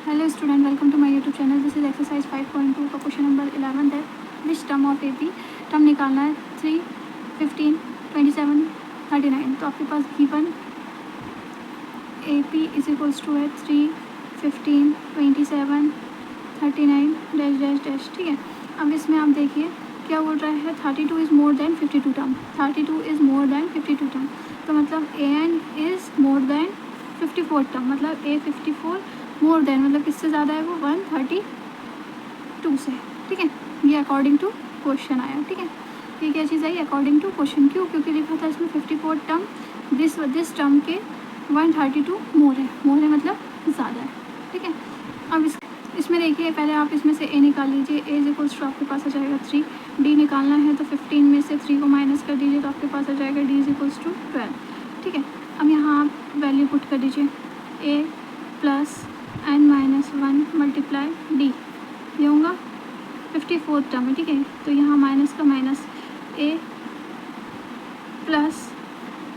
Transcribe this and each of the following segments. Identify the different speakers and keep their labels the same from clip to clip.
Speaker 1: Hello student, welcome to my YouTube channel. This is exercise 5.2 का question number 11 है। Which term of AP, term निकालना है 3, 15, 27, 39। तो आपके पास given AP is equals to है 3, 15, 27, 39 डैश डैश डैश। ठीक है, अब इसमें आप देखिए क्या बोल रहा है, 32 is more than 52 term. 32 is more than 52 term, तो मतलब A N is more than 54 term, मतलब ए 54 मोर देन मतलब किससे ज़्यादा है वो 132 से। ठीक है, ये अकॉर्डिंग टू क्वेश्चन आया। ठीक है, ये क्या चीज़ आई अकॉर्डिंग टू क्वेश्चन, क्यों? क्योंकि लिखा था इसमें 54 टर्म, दिस टर्म के 132 मोर है मतलब ज़्यादा है। ठीक है, अब इसमें देखिए पहले आप इसमें से ए निकाल लीजिए। ए इज इक्वल्स टू आपके पास आ जाएगा 3। डी निकालना है तो 15 में से 3 को माइनस कर दीजिए तो आपके पास आ जाएगा डी इज इक्वल्स टू 12। ठीक है, अब यहाँ आप वैल्यू पुट कर दीजिए, A plus N minus 1 multiply D, ये होगा 54 टर्म है। ठीक है, तो यहाँ माइनस का माइनस, ए प्लस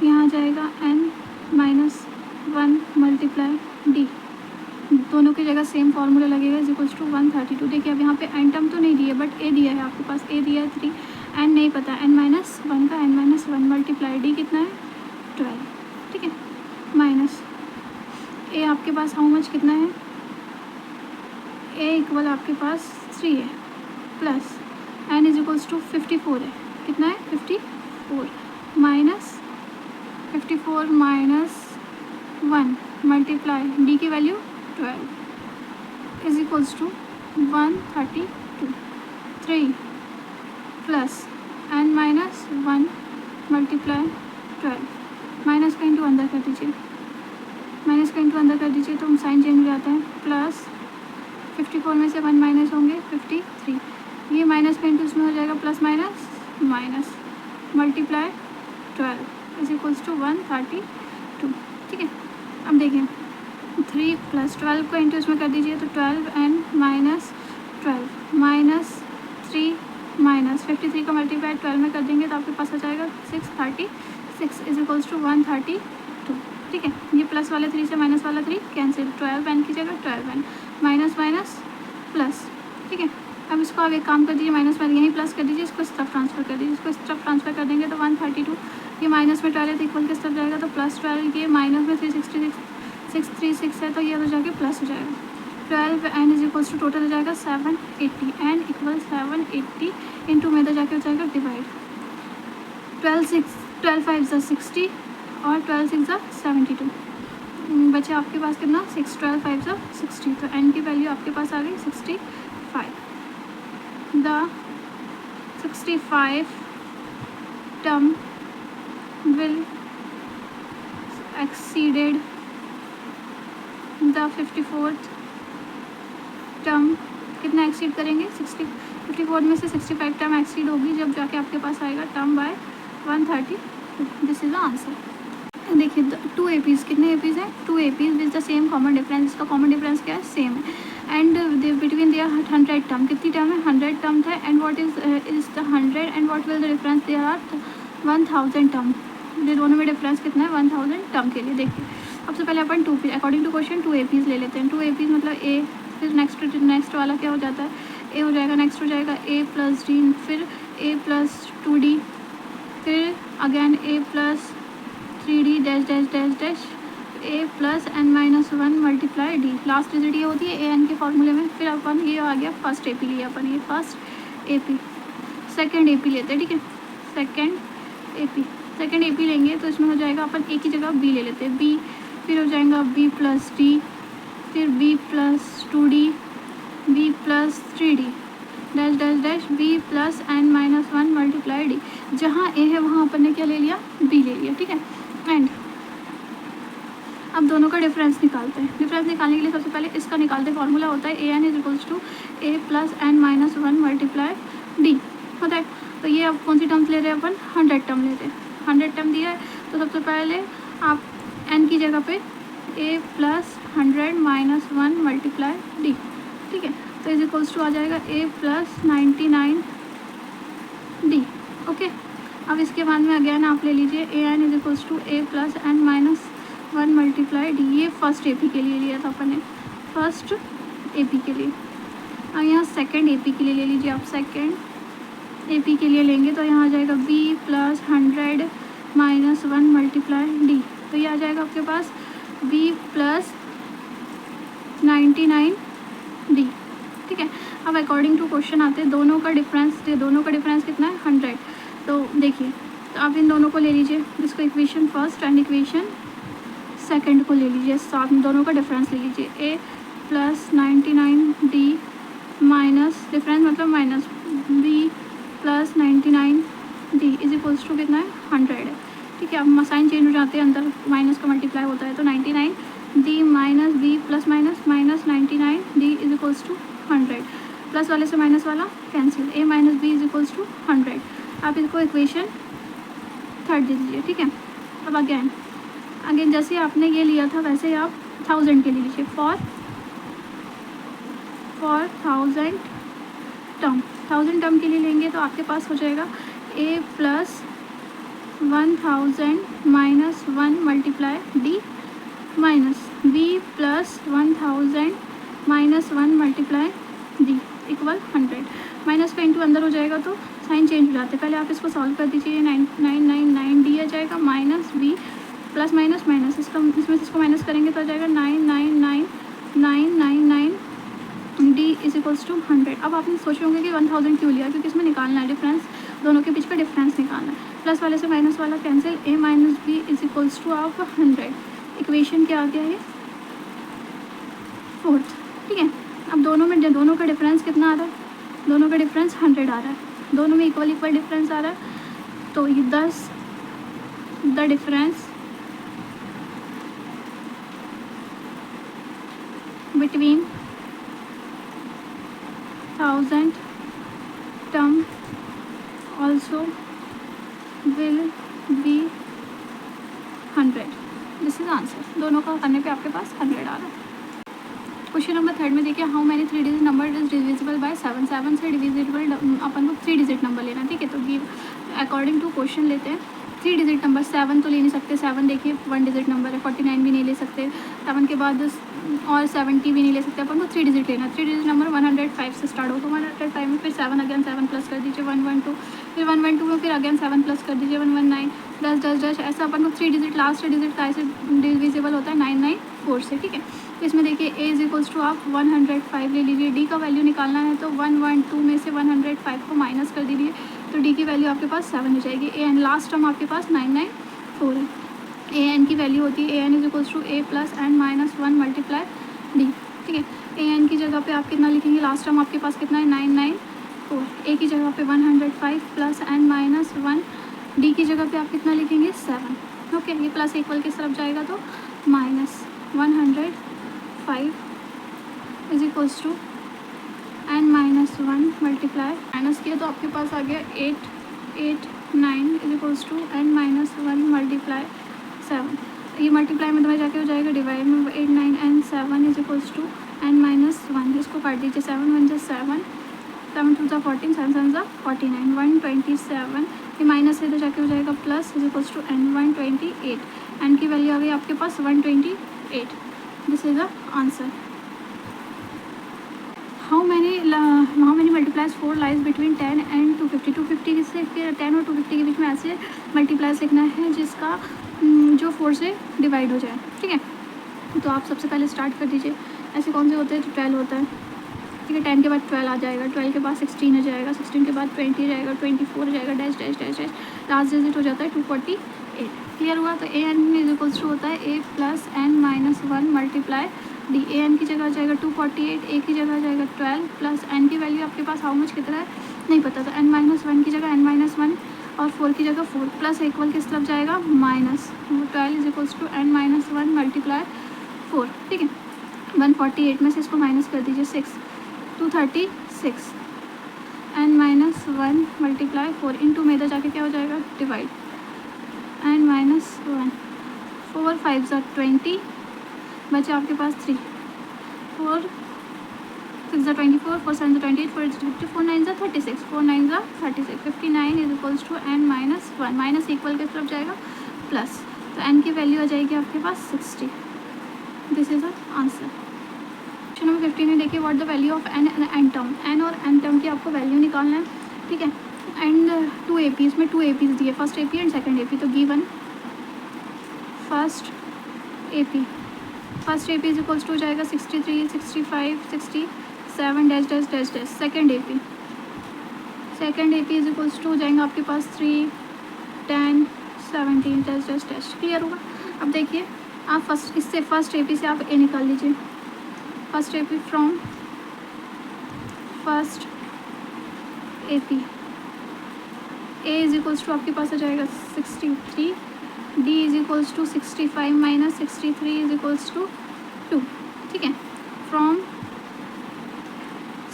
Speaker 1: यहाँ जाएगा एन माइनस 1 मल्टीप्लाई डी, दोनों की जगह सेम फार्मूला लगेगा इज इक्वल्स टू 132। देखिए अब यहाँ पे एन टर्म तो नहीं दिया बट ए दिया है आपके पास, ए दिया है 3, एन नहीं पता, एन माइनस 1 का एन माइनस 1 मल्टीप्लाई डी कितना है 12। ठीक है, माइनस ए आपके पास हाउ मच कितना है, ए इक्वल आपके पास 3 है, plus n is equals to 54 है, कितना है 54, माइनस 54 माइनस 1 मल्टीप्लाई डी की value 12 is equals to 132। 3 plus N minus 1 multiply 12, minus का इंटू अंदर कर दीजिए, माइनस का इंटू अंदर कर दीजिए तो हम साइन चेंज हो जाता है, प्लस 54 में से 1 माइनस होंगे 53, ये माइनस का इंटू इसमें हो जाएगा plus minus minus multiply 12 is equals to 132। ठीक है, अब देखिए 3 प्लस 12 को इंटू इसमें कर दीजिए तो 12 एंड माइनस 12 माइनस 3 माइनस 53 का मल्टीप्लाई 12 में कर देंगे तो आपके पास आ जाएगा 636 इज इक्वल्स टू 132। ठीक है, ये प्लस वाला 3 से माइनस वाला 3 कैंसिल, 12 एन की जगह 12 एन, माइनस माइनस प्लस। ठीक है, अब इसको आप एक काम कर दीजिए, माइनस में यहीं प्लस कर दीजिए, इसको इस तरफ ट्रांसफर कर दीजिए, इसको इस तरफ ट्रांसफर कर देंगे तो 132, ये माइनस में 12 है तो इक्वल किस तरफ जाएगा तो प्लस 12, ये माइनस में 636 है तो ये हो जाएगा प्लस हो जाएगा 12 n is equals to total हो जाएगा 780, एन इक्वल 780 इंटू में तो जाके हो जाएगा डिवाइड, 12 5 ज़ा 60 और 12 6 ज़ा 72, बचे आपके पास कितना 6, 12 5 ज़ा 60, तो एन की वैल्यू आपके पास आ गई 65। The 65 term will exceeded the 54th term, कितना एक्सीड करेंगे 54 में से 65 टर्म एक्सीड होगी जब जाके आपके पास आएगा term by 132। This is the answer. देखिए 2 एपीज़, कितने एपीज़ हैं 2 APs with the same common difference, इसका कॉमन डिफरेंस क्या है सेम है, एंड बिटवीन देयर 100 टर्म, कितनी टर्म है 100 टर्म था, and what is the 100 and what will the difference there are 1000 term, ये दोनों में डिफरेंस कितना है 1000 टर्म के लिए। देखिए अब से पहले अपन 2 पी अकॉर्डिंग टू क्वेश्चन 2 एपीज़ ले लेते हैं। 2 एपीज़ मतलब ए, फिर नेक्स्ट वाला क्या हो जाता है ए हो जाएगा, नेक्स्ट हो जाएगा ए प्लस डी, फिर ए प्लस 2d, फिर again A plus 3d dash dash dash dash, A plus N minus 1 multiply D, last digit ये होती है ए एन के फॉर्मूले में। फिर अपन ये आ गया फर्स्ट ए पी लिया अपन, ये first A P, second A P लेते हैं। ठीक है, सेकेंड ए पी लेंगे तो इसमें हो जाएगा अपन ए की जगह बी ले लेते हैं, बी, फिर हो जाएगा बी प्लस डी, फिर b plus 2d, b plus 3d dash dash dash, b plus N minus 1 multiply d, जहाँ ए है वहाँ अपन ने क्या ले लिया बी ले लिया। ठीक है, एंड अब दोनों का डिफरेंस निकालते हैं। डिफरेंस निकालने के लिए सबसे पहले इसका निकालते फॉर्मूला होता है A N is equals to A plus N minus 1 multiply D होता है। तो ये अब कौन सी टर्म्स ले रहे हैं अपन 100 टर्म लेते हैं, 100 टर्म दिया है तो सबसे पहले आप एन की जगह पे ए प्लस 100 माइनस 1 मल्टीप्लाई डी। ठीक है, तो इज इक्वल्स टू आ जाएगा ए प्लस 99 डी। ओके, अब इसके बाद में अगेन आप ले लीजिए A N is equals to A plus N minus 1 multiply D, ये फर्स्ट ए पी के लिए लिया था अपन ने। फर्स्ट AP के लिए। और यहाँ सेकंड AP के लिए ले लीजिए आप। सेकंड AP के लिए लेंगे तो यहाँ आ जाएगा B plus 100 minus 1 multiply D। तो ये आ जाएगा आपके पास B प्लस 99 D। ठीक है, अब अकॉर्डिंग टू क्वेश्चन आते हैं, दोनों का डिफरेंस कितना है 100। तो देखिए, तो आप इन दोनों को ले लीजिए, इसको equation first and equation second को ले लीजिए, साथ में दोनों का डिफरेंस ले लीजिए। A plus 99 D minus difference मतलब minus B plus 99 D is equals to कितना है 100 है। ठीक है, अब साइन चेंज हो जाते हैं, अंदर माइनस का मल्टीप्लाई होता है, तो 99 D minus B plus minus minus 99 D is equals to 100। Plus वाले से माइनस वाला cancel, A minus B is equals to 100। आप इसको इक्वेशन थर्ड दे दीजिए। ठीक है, अब अगेन जैसे आपने ये लिया था वैसे ही आप 1000 के लिए लीजिए। फॉर 1000 टर्म के लिए लेंगे तो आपके पास हो जाएगा A plus 1000 minus 1 multiply D minus B plus 1000 minus 1 multiply D equal 100। Minus का इंटू अंदर हो जाएगा तो साइन चेंज हो जाते हैं। पहले आप इसको सॉल्व कर दीजिए। 999 D आ जाएगा minus B plus minus minus, इसमें से इसको माइनस करेंगे तो आ जाएगा 999999 D इज इक्वल्स टू 100। अब आपने सोचे होंगे कि 1000 क्यों लिया, क्योंकि इसमें निकालना है डिफरेंस, दोनों के बीच का डिफरेंस निकालना है। प्लस वाले से माइनस वाला cancel, A minus B is equals to आप 100। इक्वेशन क्या आ गया है फोर्थ। ठीक है, अब दोनों का डिफरेंस कितना आ रहा है, दोनों का डिफरेंस 100 आ रहा है, दोनों में इक्वल डिफरेंस आ रहा है। तो ये 10 the difference between 1000 term also will be 100। This is answer. दोनों का करने पे आपके पास 100 आ रहा है। क्वेश्चन नंबर थर्ड में देखिए, how many 3 digit number is divisible by 7। 7 से डिविजिबल अपन को 3 डिजिट नंबर लेना है। ठीक है, तो गिव अकॉर्डिंग टू क्वेश्चन लेते हैं। 3 डिजिट नंबर 7 तो ले नहीं सकते, 7 देखिए 1 डिजिट नंबर है। 49 भी नहीं ले सकते, 7 के बाद और 70 भी नहीं ले सकते, अपन को 3 डिजिट लेना। 3 डिजिट नंबर 105 से स्टार्ट हो, तो 105 में फिर 7 अगेन 7 प्लस कर दीजिए 112, फिर 112 में फिर अगेन 7 प्लस कर दीजिए 119, 10 ऐसा अपन को 3 डिजिट लास्ट डिजिट का ऐसे डिविजिबल होता है 994 से। ठीक है, तो इसमें देखिए A इज इक्वल्स टू आप 105 ले लीजिए। D का वैल्यू निकालना है तो 112 में से 105 को माइनस कर दीजिए, तो D की वैल्यू आपके पास 7 हो जाएगी। AN लास्ट टर्म आपके पास 994 है। AN की वैल्यू होती है AN is equals to A plus N minus 1 multiply D। ठीक है, AN की जगह पे आप कितना लिखेंगे, लास्ट टर्म आपके पास कितना है 994। A की जगह पे 105 प्लस एन माइनस 1, D की जगह पे आप कितना लिखेंगे 7। ओके, ये प्लस इक्वल किस तरफ जाएगा तो minus 105 is equals to n minus 1 multiply, minus किया तो आपके पास आ गया 889 is equals to n minus 1 multiply 7। ये मल्टीप्लाई में दबाई जाके हो जाएगा डिवाइड में 89 and 7 is equals to n minus 1। इसको काट दीजिए, 7 1 जा 7, 7 2 जा 14, 7 7 जा 49, 127। ये माइनस है तो जाके हो जाएगा plus is equals to n 128। N की वैल्यू आ गई आपके पास 128। This is the answer. How many multiples 4 lies between 10 and 250। 250 से 10 और 250 के बीच में ऐसे मल्टीप्लाइज लिखना है जिसका जो 4 से डिवाइड हो जाए। ठीक है, तो आप सबसे पहले स्टार्ट कर दीजिए। ऐसे कौन से होते हैं, तो 12 होता है। ठीक है, 10 के बाद 12 आ जाएगा, 12 के बाद 16 आ जाएगा, 16 के बाद 20 आ जाएगा, 24 आ जाएगा, dash dash dash dash, last digit हो जाता है 248। क्लियर हुआ। तो AN इज इक्वल्स टू होता है A plus N minus 1 multiply D। AN की जगह आ जाएगा 248, A की जगह आ जाएगा 12 प्लस N की वैल्यू आपके पास हाउ मच कितना है नहीं पता, तो n माइनस 1 की जगह n माइनस 1 और 4 की जगह 4 प्लस इक्वल किस तरफ जाएगा minus 12 is equals to n minus 1 multiply 4। ठीक है, 148 में से इसको माइनस कर दीजिए 6, 236 n माइनस 1 मल्टीप्लाई 4 इंटू में इधर जाके क्या हो जाएगा डिवाइड n माइनस 1, 4 5 ज़ा 20, बचे आपके पास 3, 4 6 ज़ा 24, 4 7 ज़ा 28, 4 50, 4 9 ज़ा 36, 4 9 ज़ा 36, 59 is equals to n minus 1। Minus equal किस तरफ जाएगा प्लस, तो n की वैल्यू आ जाएगी आपके पास 60। This is the answer. Number 15 में देखिए what the value of n n term, n और एन टर्म की आपको वैल्यू निकालना है, ठीक है। एंड 2 AP, इसमें 2 APs दिए, first AP and second AP। तो given first AP is equals to हो जाएगा 63, 65, 67 dash dash dash dash. Second AP is equals to हो जाएंगे आपके पास 3, 10, 17 डैश डैश डैश। क्लियर होगा। अब देखिए आप फर्स्ट AP से आप ए निकाल लीजिए। First AP from first AP a is equals to आपके पास आ जाएगा 63, d is equals to 65 minus 63 is equals to 2, ठीक है। फ्रॉम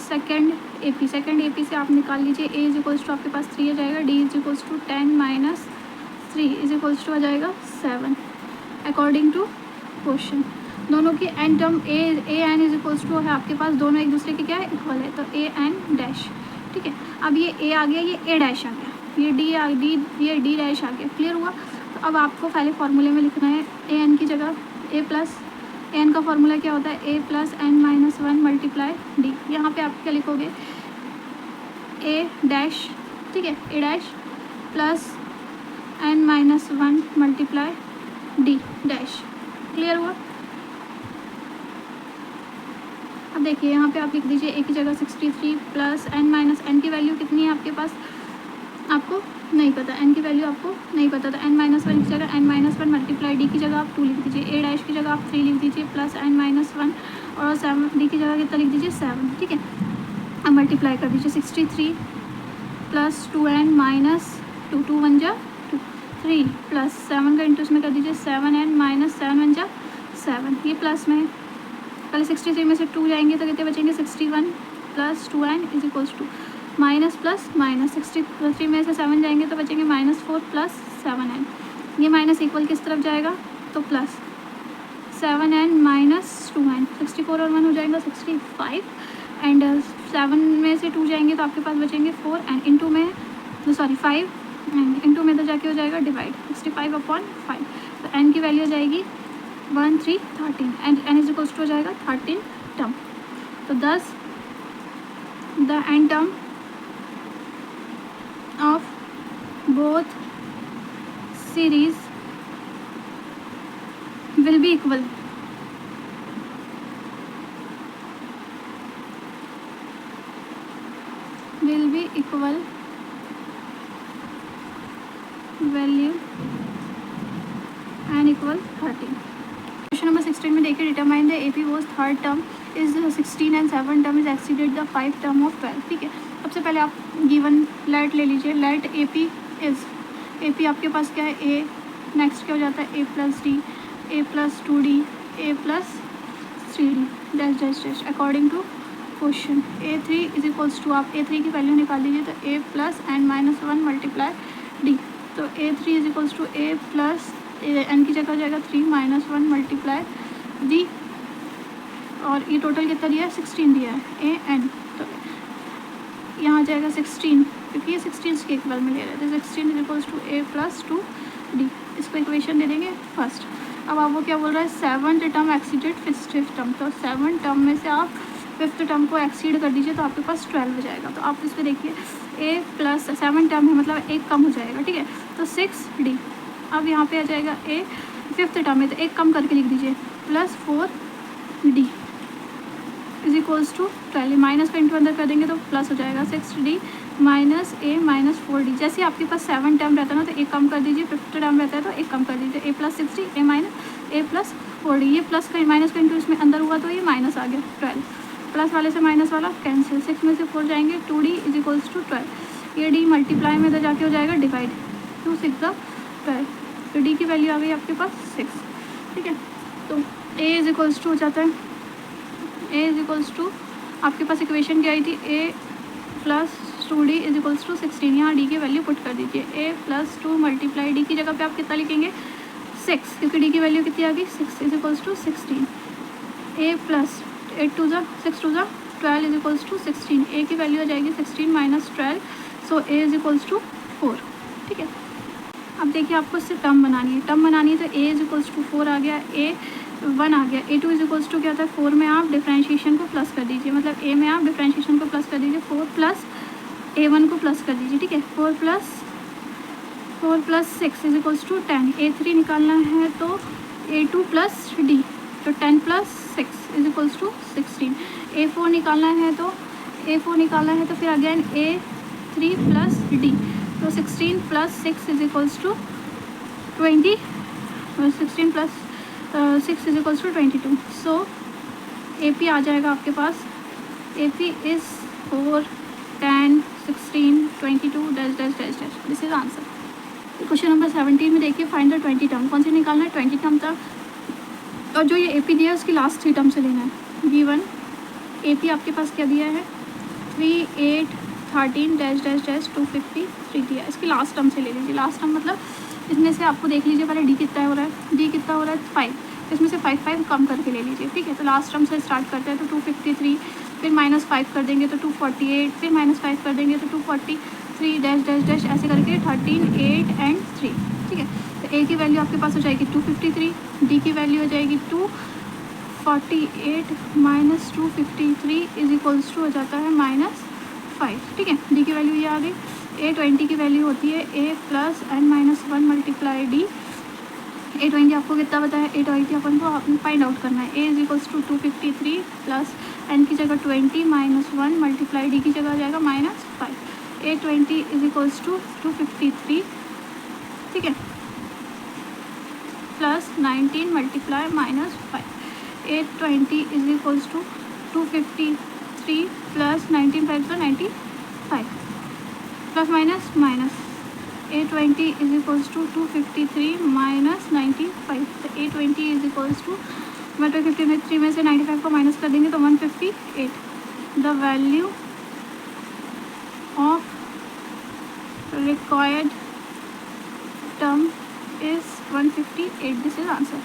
Speaker 1: सेकेंड AP से आप निकाल लीजिए ए इज इक्वल्स टू आपके पास 3 आ जाएगा, D is equals to 10 minus 3 is equals to आ जाएगा 7 अकॉर्डिंग टू क्वेश्चन। दोनों की N term A N is equals to है आपके पास, दोनों एक दूसरे के क्या है, इक्वल है, तो ए एन डैश, ठीक है। अब ये ए आ गया, ये ए डैश आ गया, ये डी डैश आ गया। क्लियर हुआ। तो अब आपको पहले फार्मूले में लिखना है ए एन की जगह ए प्लस, एन का फार्मूला क्या होता है, A plus N minus 1 multiply D. यहाँ पे आप क्या लिखोगे, ए डैश, ठीक है, A dash plus N minus 1 multiply D dash. Clear हुआ। अब देखिए यहाँ पे आप लिख दीजिए ए की जगह 63 प्लस एन माइनस, एन की वैल्यू कितनी है आपके पास, आपको नहीं पता, एन की वैल्यू आपको नहीं पता, तो एन माइनस 1 की जगह एन माइनस 1 मल्टीप्लाई डी की जगह आप 2 लिख दीजिए, ए डैश की जगह आप 3 लिख दीजिए प्लस एन माइनस 1 और 7, डी की जगह कितना लिख दीजिए 7, ठीक है। अब मल्टीप्लाई कर दीजिए 63 प्लस 2n माइनस 2, 2 1 जा 2, 3 प्लस 7 का इंटू इसमें कर दीजिए 7n माइनस 7 1 जा 7, ये प्लस में पहले 63 में से 2 जाएंगे तो कितने बचेंगे 61 plus 2n is equals to minus plus minus, 63 में से 7 जाएंगे तो बचेंगे -4 प्लस 7n, ये माइनस इक्वल किस तरफ जाएगा, तो प्लस 7n माइनस 2n, 64 और 1 हो जाएगा 65 एंड 7 में से 2 जाएंगे तो आपके पास बचेंगे 4 एंड इंटू में सॉरी 5 एंड इंटू में तो जाके हो जाएगा डिवाइड 65/5, तो n की वैल्यू हो जाएगी 1 3 13 and n is equals to हो जाएगा 13 टर्म। तो thus the n term of both series will be equal, value and equal 13। Question number 16 में देखिए determine the AP was third term is 16 and 7 term is exceeded the 5 term of 12, ठीक है। सबसे पहले आप गिवन लेट ले लीजिए, late AP is, AP आपके पास क्या है A, नेक्स्ट क्या हो जाता है A plus d, A plus 2D, A plus 3D dash dash dash according to question. A3 is equals to, आप A3 की वैल्यू निकाल लीजिए तो A plus N minus 1 multiply d, तो A3 is equals to A plus n की जगह हो जाएगा 3 माइनस 1 मल्टीप्लाई डी, और ये टोटल कितना दिया है 16 दिया है ए एन, तो यहाँ आ जाएगा 16 क्योंकि ये 16 के इक्वल में ले रहे थे, 16 is equals to A plus 2D, इसको इक्वेशन दे देंगे फर्स्ट। अब आप वो क्या बोल रहा है 7th term exceeded 5th term, तो 7 टर्म में से आप 5th टर्म को एक्सीड कर दीजिए तो आपके पास 12 हो जाएगा। तो आप इस पर देखिए ए प्लस 7 टर्म है मतलब एक कम हो जाएगा, ठीक है, तो 6D। अब यहाँ पे आ जाएगा ए 5th टर्म है तो एक कम करके लिख दीजिए plus 4D is equals to 12, minus का इंटू अंदर कर देंगे तो प्लस हो जाएगा 6D माइनस ए माइनस 4D। जैसे आपके पास 7 टर्म रहता है ना तो एक कम कर दीजिए, 5th टर्म रहता है तो एक कम कर दीजिए, A plus 6D A minus A plus 4D, ये प्लस का माइनस का इंटू इसमें अंदर हुआ तो ये माइनस आ गया 12, प्लस वाले से माइनस वाला कैंसिल, 6 में से 4 जाएंगे 2D इज इक्वल्स टू 12, ये डी मल्टीप्लाई में तो जाके हो जाएगा डिवाइड, 2 6 12, तो डी की वैल्यू आ गई आपके पास 6, ठीक है। तो ए इज इक्वल्स टू हो जाता है, ए इज इक्वल्स टू आपके पास इक्वेशन क्या आई थी A plus 2D is equals to 16, यहाँ डी की वैल्यू पुट कर दीजिए, ए प्लस 2 मल्टीप्लाई डी की जगह पे आप कितना लिखेंगे 6, क्योंकि डी की वैल्यू कितनी आ गई 6 is equals to 16, a plus 8 2 6 2 12 is equals to 16, a की वैल्यू आ जाएगी 16 minus 12, so a is equals to 4, ठीक है। अब देखिए आपको इससे टर्म बनानी है, टर्म बनानी है तो ए इज इक्वल्स टू 4 आ गया, ए 1 आ गया। A2 इज इक्वल्स टू क्या था, 4 में आप डिफ्रेंशिएशन को प्लस कर दीजिए, मतलब A में आप डिफ्रेंशिएशन को प्लस कर दीजिए, 4 प्लस A1 को प्लस कर दीजिए, ठीक है। 4 plus 6 is equals to 10। A3 निकालना है तो A2 प्लस D, तो 10 plus 6 is equals to 16। A4 निकालना है तो फिर अगेन A3 प्लस D, तो 16 plus 6 is equals to 20, 16 plus 6 is equals to 22। So AP आ जाएगा आपके पास, AP is 4, 10, 16, 22 dash dash dash dash, this is answer. Question number 17 में देखिए, फाइंड द 20 टर्म, कौन से निकालना है, 20 टर्म था, और जो ये AP दिया है उसकी लास्ट 3 टर्म से लेना है। गिवन AP आपके पास क्या दिया है, 3, 8, 13 डैश डैश डैश 253 दिया है, इसकी लास्ट टर्म से ले लीजिए। लास्ट टर्म मतलब इसमें से आपको देख लीजिए पहले D कितना हो रहा है, D कितना हो रहा है 5, इसमें से 5 कम करके ले लीजिए, ठीक है। तो लास्ट टर्म से स्टार्ट करते हैं, तो 253, फिर -5 कर देंगे तो 248, फिर -5 कर देंगे तो 243 डैश डैश डैश, ऐसे करके 13, 8 एंड 3, ठीक है। तो A की वैल्यू आपके पास हो जाएगी 253, D की वैल्यू हो जाएगी 248 माइनस 253 इज इक्वल्स टू हो जाता है -5, ठीक है। D की वैल्यू ये आ गई। A20 की वैल्यू होती है A plus n-1 multiply D। A20 आपको कितना बताया, A20 अपन को फाइंड आउट करना है। A is equals to 253 plus n की जगह 20 -1 मल्टीप्लाई D की जगह आ जाएगा -5। A20 इज इक्वल्स टू 253, ठीक है, plus 19 multiply -5। A20 is equals to 253 plus 19 5 तो 95, plus minus A20 is equals to 253 minus 95, तो A20 इज इक्वल्स टू 153 में से 95 को माइनस कर देंगे तो 158। The value of required term is 158, this is answer.